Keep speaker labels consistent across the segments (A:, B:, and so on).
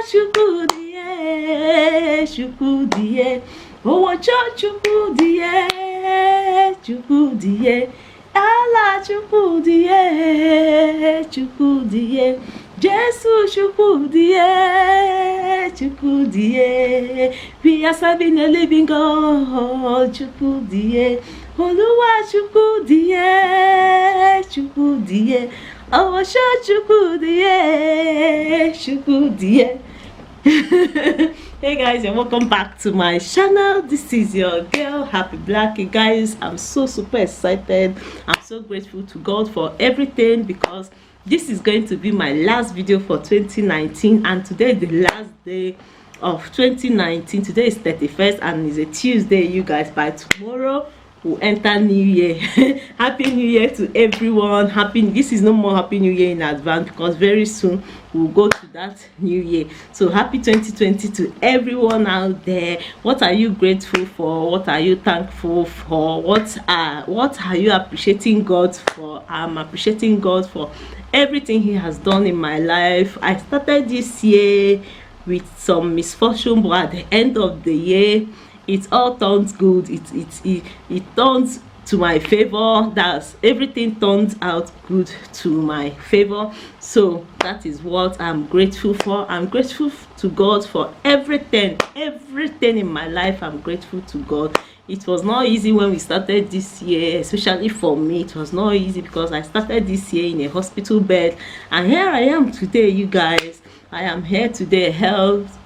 A: Chukudie, Chukudie, oh Chukudie, Chukudie, Allah Chukudie, Chukudie, Jesus Chukudie, Chukudie, we are serving a living God, Chukudie, Oluwa Chukudie, Chukudie, oh Chukudie, Chukudie. Hey guys, and welcome back to my channel. This is your girl Happy Black. Guys, I'm so super excited. I'm so grateful to God for everything, because this is going to be my last video for 2019, and today is the last day of 2019. Today is 31st and it's a Tuesday, you guys. By tomorrow we'll enter New Year. Happy New Year to everyone. This is no more Happy New Year in advance, because very soon we'll go to that New Year. So happy 2020 to everyone out there. What are you grateful for? What are you thankful for? What are you appreciating God for? I'm appreciating God for everything He has done in my life. I started this year with some misfortune, but at the end of the year it all turns good. It turns to my favor. That's everything turns out good to my favor. So that is what I'm grateful for. I'm grateful to God for everything in my life. I'm grateful to God. It was not easy when we started this year, especially for me. It was not easy because I started this year in a hospital bed, and here I am today, you guys. I am here today, healthy.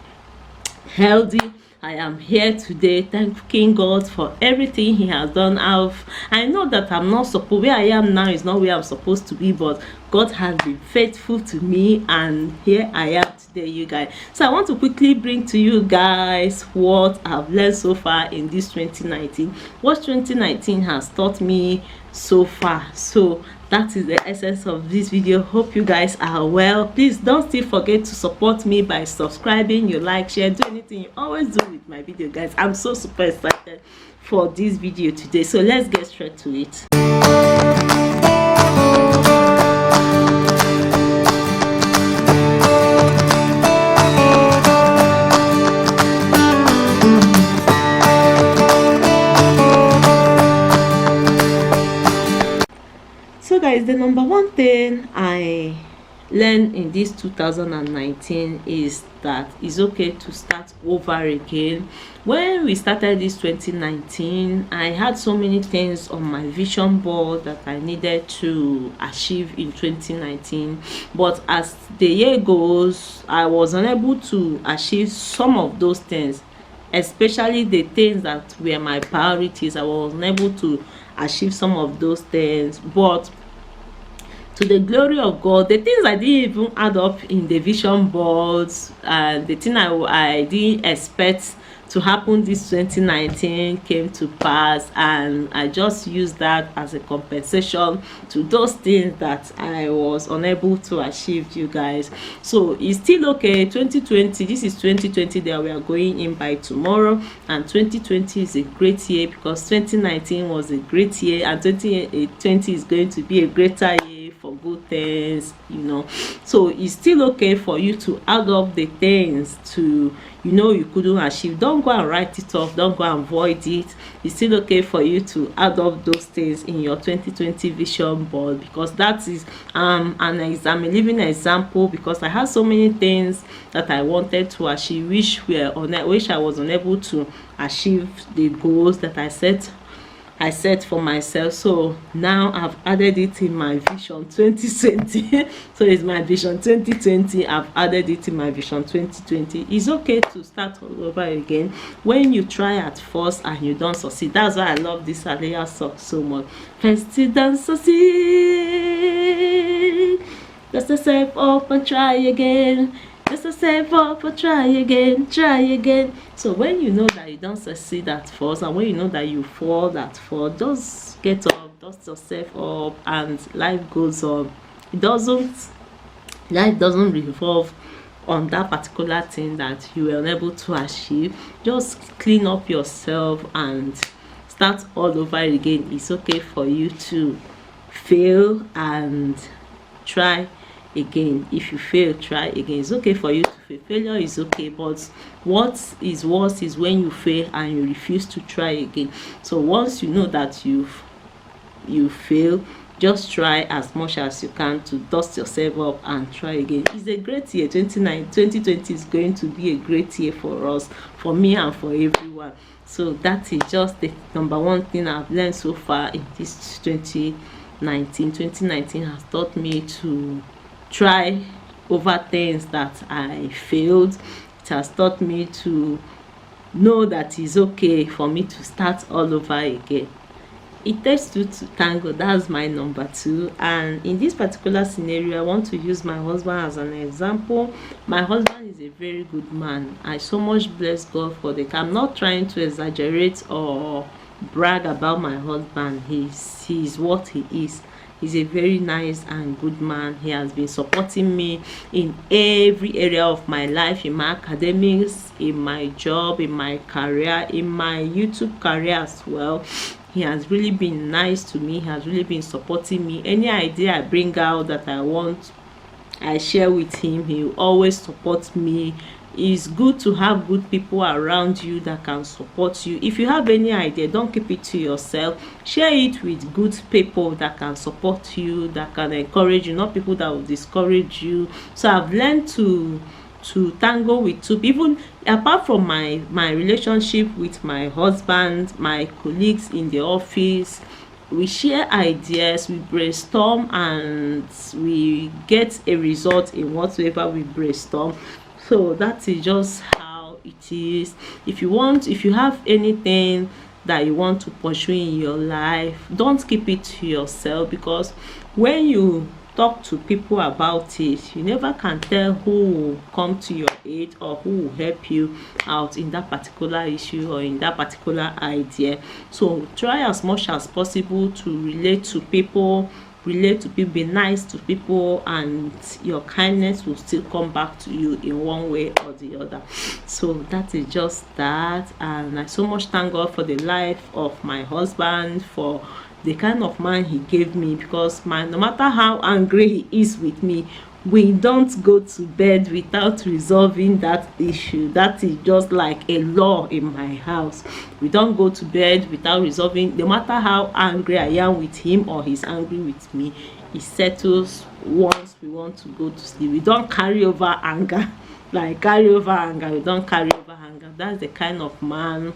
A: I am here today thanking God for everything He has done. I know that I'm not supposed, where I am now is not where I'm supposed to be, but God has been faithful to me, and here I am today, you guys. So I want to quickly bring to you guys what I've learned so far in this 2019, what 2019 has taught me so far. So that is the essence of this video. Hope you guys are well. Please don't still forget to support me by subscribing, you like, share, do anything you always do with my video, guys. I'm so super excited for this video today, so let's get straight to it. So guys, the number one thing I learned in this 2019 is that it's okay to start over again. When we started this 2019, I had so many things on my vision board that I needed to achieve in 2019, but as the year goes, I was unable to achieve some of those things, especially the things that were my priorities. I was unable to achieve some of those things, but to the glory of God, the things I didn't even add up in the vision boards, and the thing I didn't expect to happen this 2019 came to pass, and I just used that as a compensation to those things that I was unable to achieve, you guys. So it's still okay. 2020, this is 2020 that we are going in by tomorrow, and 2020 is a great year because 2019 was a great year, and 2020 is going to be a greater year for good things, you know. So it's still okay for you to add up the things to, you know, you couldn't achieve. Don't go and write it off, don't go and avoid it. It's still okay for you to add up those things in your 2020 vision board, because that is I'm a living example, because I had so many things that I wanted to achieve which I was unable to achieve the goals that I set for myself. So now I've added it in my vision 2020. So it's my vision 2020. I've added it in my vision 2020. It's okay to start all over again when you try at first and you don't succeed. That's why I love this Aliyah song so much. First you don't succeed, just yourself up and try again. Just yourself up and try again. So when you know that you don't succeed at first, and when you know that you fall at first, just get up, dust yourself up, and life goes on. Life doesn't revolve on that particular thing that you were unable to achieve. Just clean up yourself and start all over again. It's okay for you to fail and try again. If you fail, try again. It's okay for you to fail. Failure is okay, but what is worse is when you fail and you refuse to try again. So once you know that you fail, just try as much as you can to dust yourself up and try again. It's a great year. 2020 is going to be a great year for us, for me and for everyone. So that is just the number one thing I've learned so far in this 2019. 2019 has taught me to try over things that I failed. It has taught me to know that it's okay for me to start all over again. It takes two to tango. That's my number 2. And in this particular scenario, I want to use my husband as an example. My husband is a very good man. I so much bless God for the I'm not trying to exaggerate or brag about my husband. He's what he is. He's a very nice and good man. He has been supporting me in every area of my life, in my academics, in my job, in my career, in my YouTube career as well. He has really been nice to me. He has really been supporting me. Any idea I bring out that I want, I share with him. He will always support me. It's good to have good people around you that can support you. If you have any idea, don't keep it to yourself. Share it with good people that can support you, that can encourage you, not people that will discourage you. So I've learned to tango with two people. Even apart from my relationship with my husband, my colleagues in the office, we share ideas, we brainstorm, and we get a result in whatever we brainstorm. So that is just how it is. If you have anything that you want to pursue in your life, don't keep it to yourself, because when you talk to people about it, you never can tell who will come to your aid or who will help you out in that particular issue or in that particular idea. So try as much as possible to relate to people, be nice to people, and your kindness will still come back to you in one way or the other. So that is just that. And I so much thank God for the life of my husband, for the kind of man he gave me, because no matter how angry he is with me, we don't go to bed without resolving that issue. That is just like a law in my house. We don't go to bed without resolving. No matter how angry I am with him or he's angry with me, it settles once we want to go to sleep. We don't carry over anger. We don't carry over anger. That's the kind of man,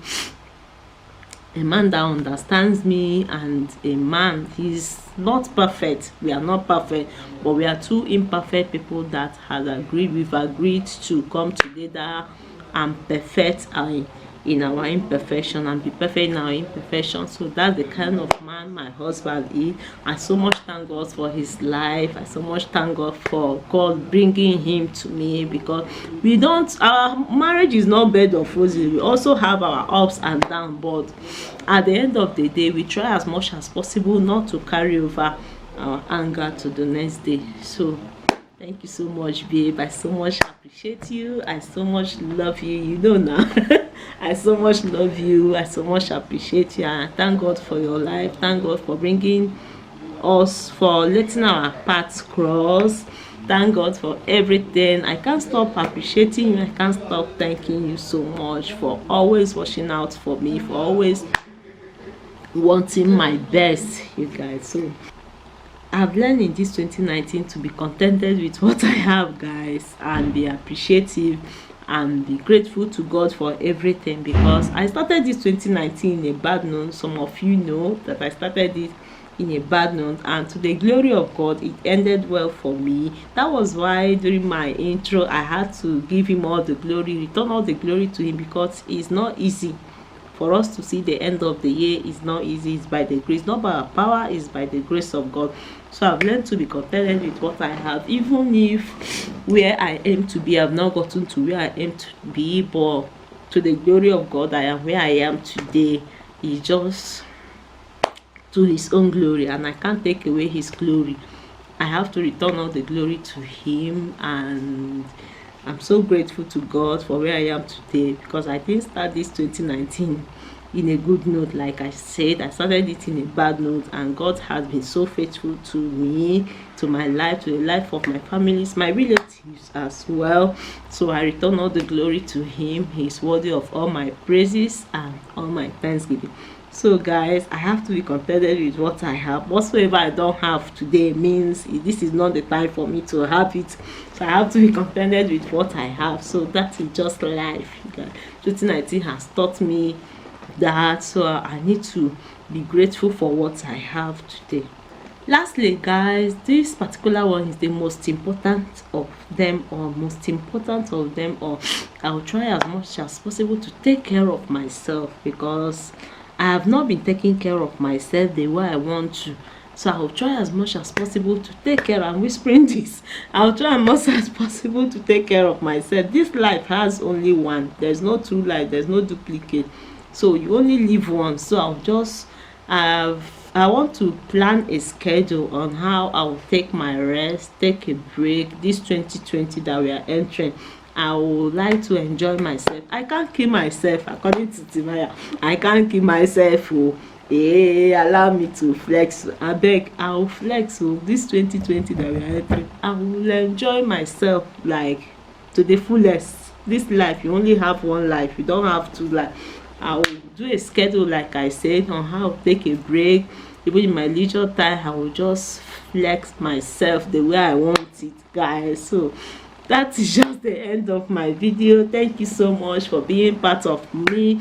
A: a man that understands me, and a man, he's not perfect. We are not perfect, but we are two imperfect people that we've agreed to come together and perfect in our imperfection and be perfect in our imperfection. So that's the kind of man my husband is. I so much thank God for his life. I so much thank God for God bringing him to me, because our marriage is not bed of roses. We also have our ups and downs, but at the end of the day, we try as much as possible not to carry over our anger to the next day. So thank you so much, babe. I so much appreciate you. I so much love you. You know now. I so much love you. I so much appreciate you. And thank God for your life. Thank God for bringing us, for letting our paths cross. Thank God for everything. I can't stop appreciating you. I can't stop thanking you so much for always watching out for me, for always wanting my best, you guys. So I've learned in this 2019 to be contented with what I have, guys, and be appreciative and be grateful to God for everything, because I started this 2019 in a bad note. Some of you know that I started it in a bad note, and to the glory of God, it ended well for me. That was why during my intro I had to give him all the glory, return all the glory to him, because it's not easy for us to see the end of the year. Is not easy. It's by the grace, not by our power. It's by the grace of God. So I've learned to be contented with what I have, even if where I aim to be, I've not gotten to where I aim to be, but to the glory of God, I am where I am today. It's just to his own glory, and I can't take away his glory. I have to return all the glory to him, and I'm so grateful to God for where I am today, because I didn't start this 2019 in a good note. Like I said, I started it in a bad note, and God has been so faithful to me, to my life, to the life of my families, my relatives as well. So I return all the glory to him. He's worthy of all my praises and all my thanksgiving. So guys, I have to be contented with what I have. Whatsoever I don't have today means this is not the time for me to have it. So I have to be contented with what I have. So that is just life, guys. 2019 has taught me that, so I need to be grateful for what I have today. Lastly guys, this particular one is the most important of them all. I will try as much as possible to take care of myself, because I have not been taking care of myself the way I want to. So I will try as much as possible to take care. I'm whispering this. I will try as much as possible to take care of myself. This life has only one. There's no two life. There's no duplicate. So you only live once. So I'll just I want to plan a schedule on how I will take my rest, take a break. This 2020 that we are entering, I would like to enjoy myself. I can't kill myself, according to Timaya. I can't kill myself. Oh, allow me to flex. I beg, I will flex. Oh, this 2020 that we are entering, I will enjoy myself like to the fullest. This life, you only have one life. You don't have two life. I will do a schedule, like I said, on how to take a break. Even in my leisure time, I will just flex myself the way I want it, guys. So that is just the end of my video. Thank you so much for being part of me,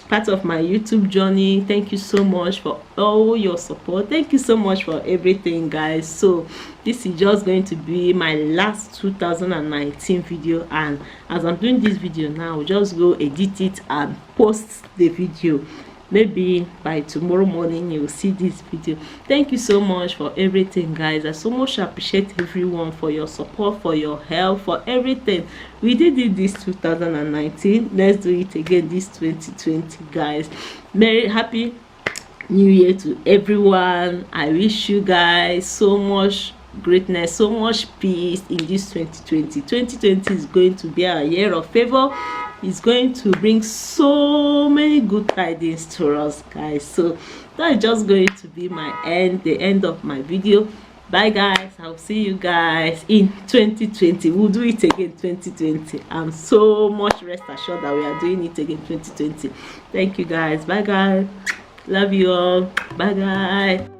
A: part of my YouTube journey. Thank you so much for all your support. Thank you so much for everything, guys. So this is just going to be my last 2019 video, and as I'm doing this video now, I'll just go edit it and post the video. Maybe by tomorrow morning you'll see this video. Thank you so much for everything, guys. I so much appreciate everyone for your support, for your help, for everything. We did it this 2019. Let's do it again this 2020, guys. Happy New Year to everyone. I wish you guys so much greatness, so much peace in this 2020. 2020 is going to be a year of favor. It's going to bring so many good tidings to us, guys. So that is just going to be the end of my video. Bye guys, I'll see you guys in 2020. We'll do it again 2020. I'm so much rest assured that we are doing it again 2020. Thank you guys. Bye guys, love you all. Bye guys.